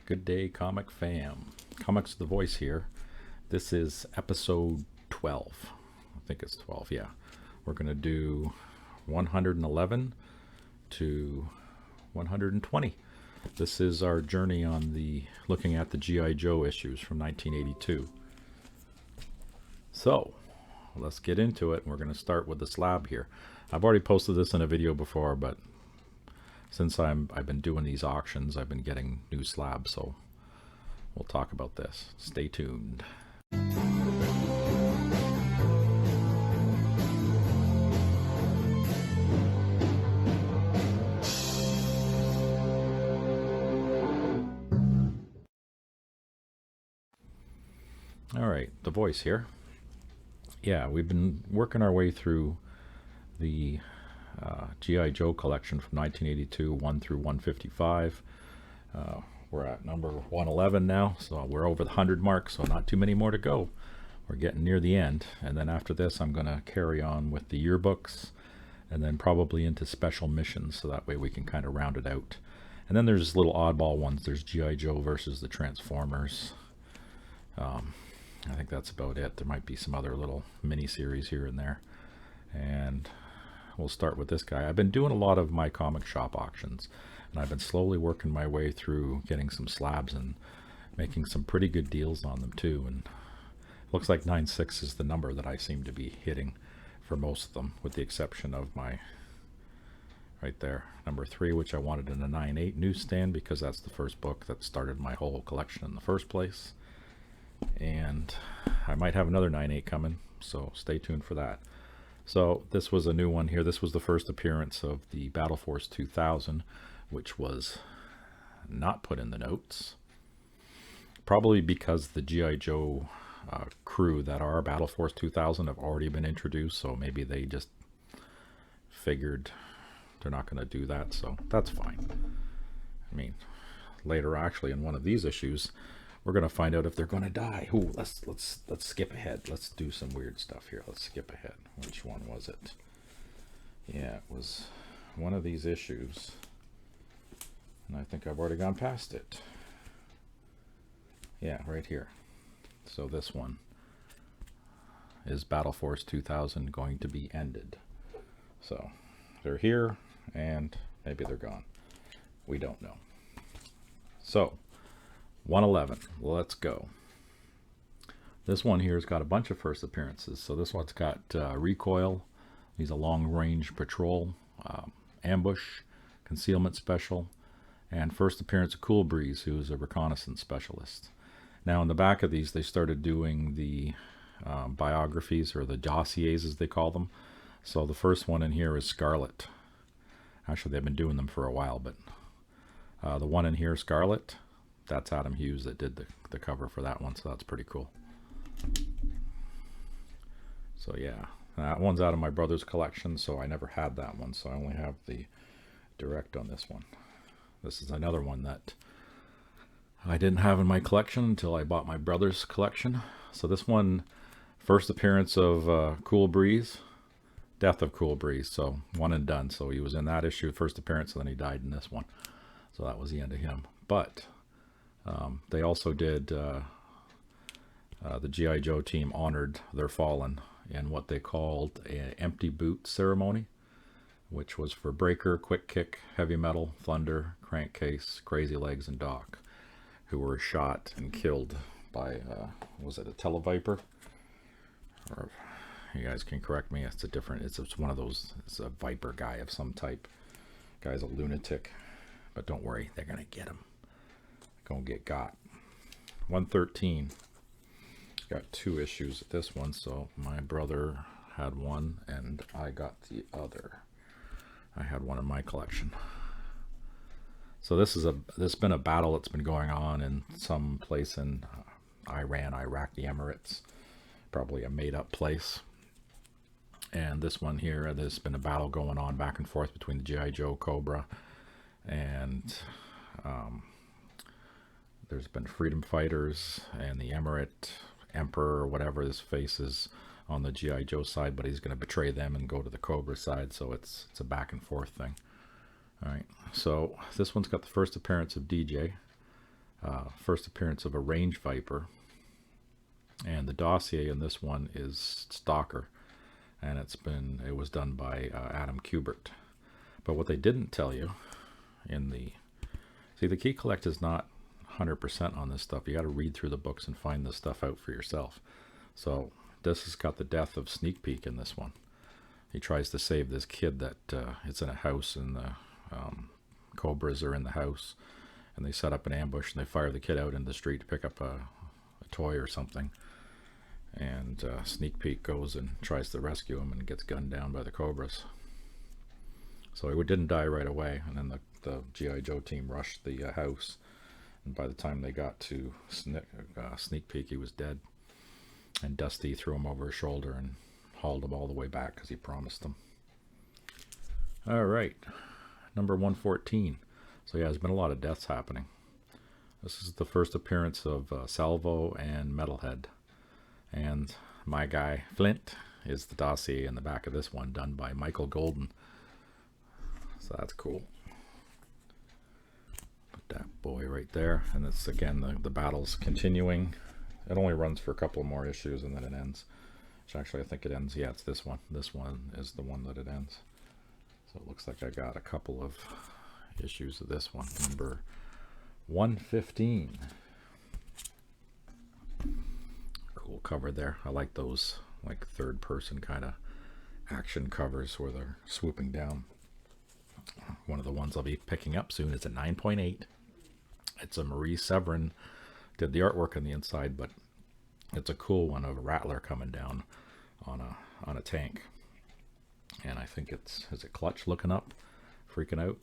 Good day, comic fam. Comics the Voice here. This is episode 12. I think it's 12, yeah. We're going to do 111 to 120. This is our journey on looking at the G.I. Joe issues from 1982. So, let's get into it. We're going to start with the slab here. I've already posted this in a video before, but since I've been doing these auctions, I've been getting new slabs, so we'll talk about this. Stay tuned. All right, The Voice here. Yeah, we've been working our way through the G.I. Joe collection from 1982, 1 through 155. We're at number 111 now, so we're over the 100 mark, so not too many more to go. We're getting near the end, and then after this I'm going to carry on with the yearbooks and then probably into special missions, so that way we can kind of round it out. And then there's little oddball ones. There's G.I. Joe versus the Transformers. I think that's about it. There might be some other little mini-series here and there. And we'll start with this guy. I've been doing a lot of my comic shop auctions, and I've been slowly working my way through getting some slabs and making some pretty good deals on them too. And it looks like 9.6 is the number that I seem to be hitting for most of them, with the exception of my right there, number 3, which I wanted in a 9.8 newsstand because that's the first book that started my whole collection in the first place. And I might have another 9.8 coming, so stay tuned for that. So this was a new one here. This was the first appearance of the Battle Force 2000, which was not put in the notes. Probably because the G.I. Joe crew that are Battle Force 2000 have already been introduced, so maybe they just figured they're not going to do that, so that's fine. I mean, later actually in one of these issues, we're going to find out if they're going to die. Ooh, let's skip ahead. Let's do some weird stuff here. Let's skip ahead. Which one was it? Yeah, it was one of these issues. And I think I've already gone past it. Yeah, right here. So this one is Battle Force 2000 going to be ended. So they're here and maybe they're gone. We don't know. So 111, let's go. This one here has got a bunch of first appearances. So this one's got Recoil. He's a long-range patrol, ambush, concealment special, and first appearance of Cool Breeze, who's a reconnaissance specialist. Now in the back of these, they started doing the biographies, or the dossiers as they call them. So the first one in here is Scarlet. Actually, they've been doing them for a while, but the one in here, Scarlet, that's Adam Hughes that did the cover for that one, so that's pretty cool. So yeah, that one's out of my brother's collection, so I never had that one, so I only have the direct on this one. This is another one that I didn't have in my collection until I bought my brother's collection. So this one, first appearance of Cool Breeze, death of Cool Breeze, so one and done. So he was in that issue, first appearance, and then he died in this one. So that was the end of him. But they also did, the G.I. Joe team honored their fallen in what they called an empty boot ceremony, which was for Breaker, Quick Kick, Heavy Metal, Thunder, Crankcase, Crazy Legs, and Doc, who were shot and killed by, was it a Televiper? Or you guys can correct me, it's a different, it's one of those, it's a Viper guy of some type. Guy's a lunatic, but don't worry, they're going to get him. Gonna get got. 113. Got 2 issues of this one, so my brother had one and I got the other. I had one in my collection. So this has been a battle that's been going on in some place in Iran, Iraq, the Emirates, probably a made-up place. And this one here, there's been a battle going on back and forth between the G.I. Joe Cobra and there's been freedom fighters and the Emirate Emperor, or whatever his face is, on the G.I. Joe side, but he's going to betray them and go to the Cobra side, so it's a back and forth thing. All right, so this one's got the first appearance of DJ. First appearance of a range viper, and the dossier in this one is Stalker, and it was done by Adam Kubert. But what they didn't tell you in the Key Collect is not 100% on this stuff. You got to read through the books and find this stuff out for yourself. So this has got the death of Sneak Peek in this one. He tries to save this kid that it's in a house, and the Cobras are in the house, and they set up an ambush and they fire the kid out in the street to pick up a toy or something. And Sneak Peek goes and tries to rescue him and gets gunned down by the Cobras. So he didn't die right away, and then the G.I. Joe team rushed the house, and by the time they got to Sneak Peek, he was dead. And Dusty threw him over his shoulder and hauled him all the way back because he promised them. All right, number 114. So yeah, there's been a lot of deaths happening. This is the first appearance of Salvo and Metalhead. And my guy, Flint, is the dossier in the back of this one, done by Michael Golden. So that's cool. Put that boy right there. And it's, again, the battle's continuing. It only runs for a couple more issues and then it ends. Which actually I think it ends, yeah, it's this one. This one is the one that it ends. So it looks like I got a couple of issues of this one. Number 115. Cool cover there. I like those like third person kind of action covers where they're swooping down. One of the ones I'll be picking up soon is a 9.8. It's a Marie Severin did the artwork on the inside, but it's a cool one of a Rattler coming down on a tank. And I think is it Clutch looking up, freaking out.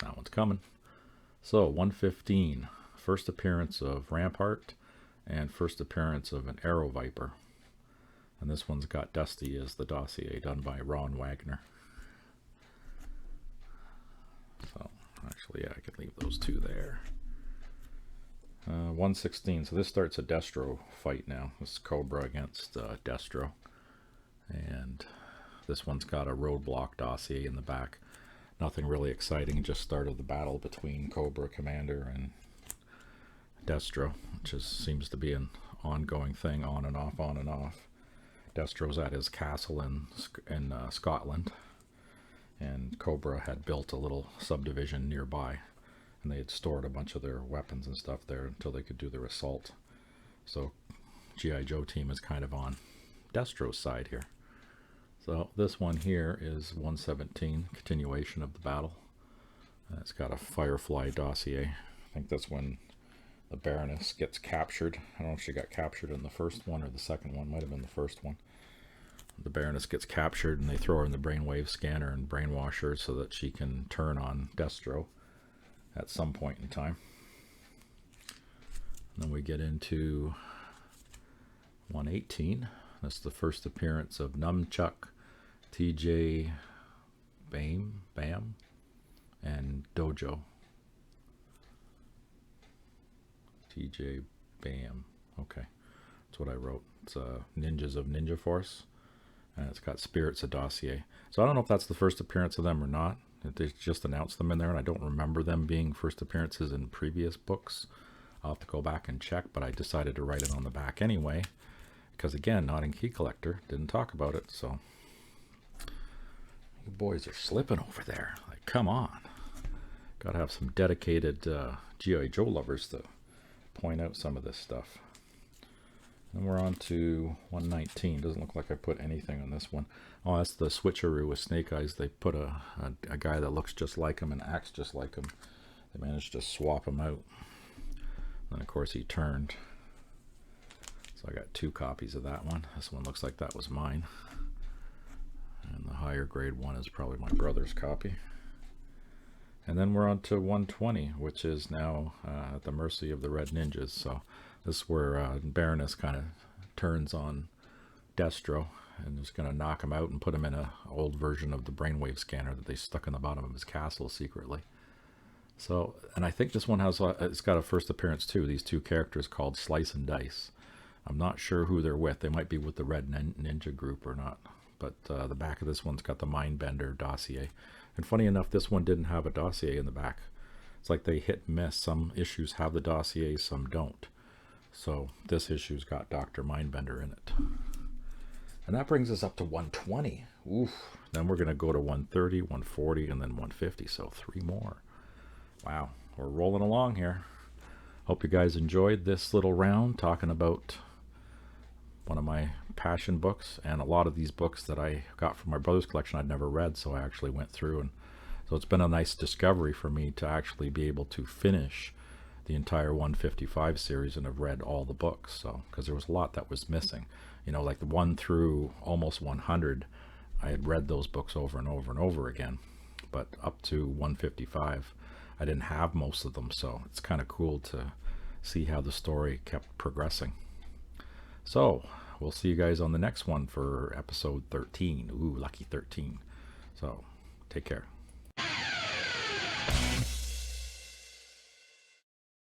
That one's coming. So 115, first appearance of Rampart and first appearance of an Arrow Viper. And this one's got Dusty as the dossier, done by Ron Wagner. So actually, yeah, I could leave those two there. 116, so this starts a Destro fight now. This is Cobra against Destro. And this one's got a Roadblock dossier in the back. Nothing really exciting, just start of the battle between Cobra Commander and Destro, which seems to be an ongoing thing, on and off, on and off. Destro's at his castle in Scotland, and Cobra had built a little subdivision nearby, and they had stored a bunch of their weapons and stuff there until they could do their assault. So G.I. Joe team is kind of on Destro's side here. So this one here is 117, continuation of the battle. It's got a Firefly dossier. I think that's when the Baroness gets captured. I don't know if she got captured in the first one or the second one. Might have been the first one. The Baroness gets captured and they throw her in the brainwave scanner and brainwash her so that she can turn on Destro at some point in time. And then we get into 118. That's the first appearance of Numchuck, TJ Bam, and Dojo. TJ Bam. Okay, that's what I wrote. It's Ninjas of Ninja Force, and it's got Spirits of Dossier. So I don't know if that's the first appearance of them or not. They just announced them in there, and I don't remember them being first appearances in previous books. I'll have to go back and check, but I decided to write it on the back anyway, because again, not in Key Collector, didn't talk about it. So you boys are slipping over there. Like, come on. Gotta have some dedicated G.I. Joe lovers to point out some of this stuff. And we're on to 119. Doesn't look like I put anything on this one. Oh, that's the switcheroo with Snake Eyes. They put a guy that looks just like him and acts just like him. They managed to swap him out. And of course he turned. So I got 2 copies of that one. This one looks like that was mine. And the higher grade one is probably my brother's copy. And then we're on to 120, which is now at the mercy of the Red Ninjas. So this is where Baroness kind of turns on Destro and is going to knock him out and put him in an old version of the brainwave scanner that they stuck in the bottom of his castle secretly. So, and I think this one has, it's got a first appearance too. These 2 characters called Slice and Dice. I'm not sure who they're with. They might be with the Red Ninja group or not. But the back of this one's got the Mindbender dossier. And funny enough, this one didn't have a dossier in the back. It's like they hit and miss. Some issues have the dossier, some don't. So this issue's got Dr. Mindbender in it. And that brings us up to 120. Oof. Then we're going to go to 130, 140, and then 150. So 3 more. Wow. We're rolling along here. Hope you guys enjoyed this little round talking about one of my passion books, and a lot of these books that I got from my brother's collection I'd never read, so I actually went through, and so it's been a nice discovery for me to actually be able to finish the entire 155 series and have read all the books. So because there was a lot that was missing, you know, like the 1 through almost 100, I had read those books over and over and over again, but up to 155 I didn't have most of them, so it's kind of cool to see how the story kept progressing. So we'll see you guys on the next one for episode 13. Ooh, lucky 13. So take care.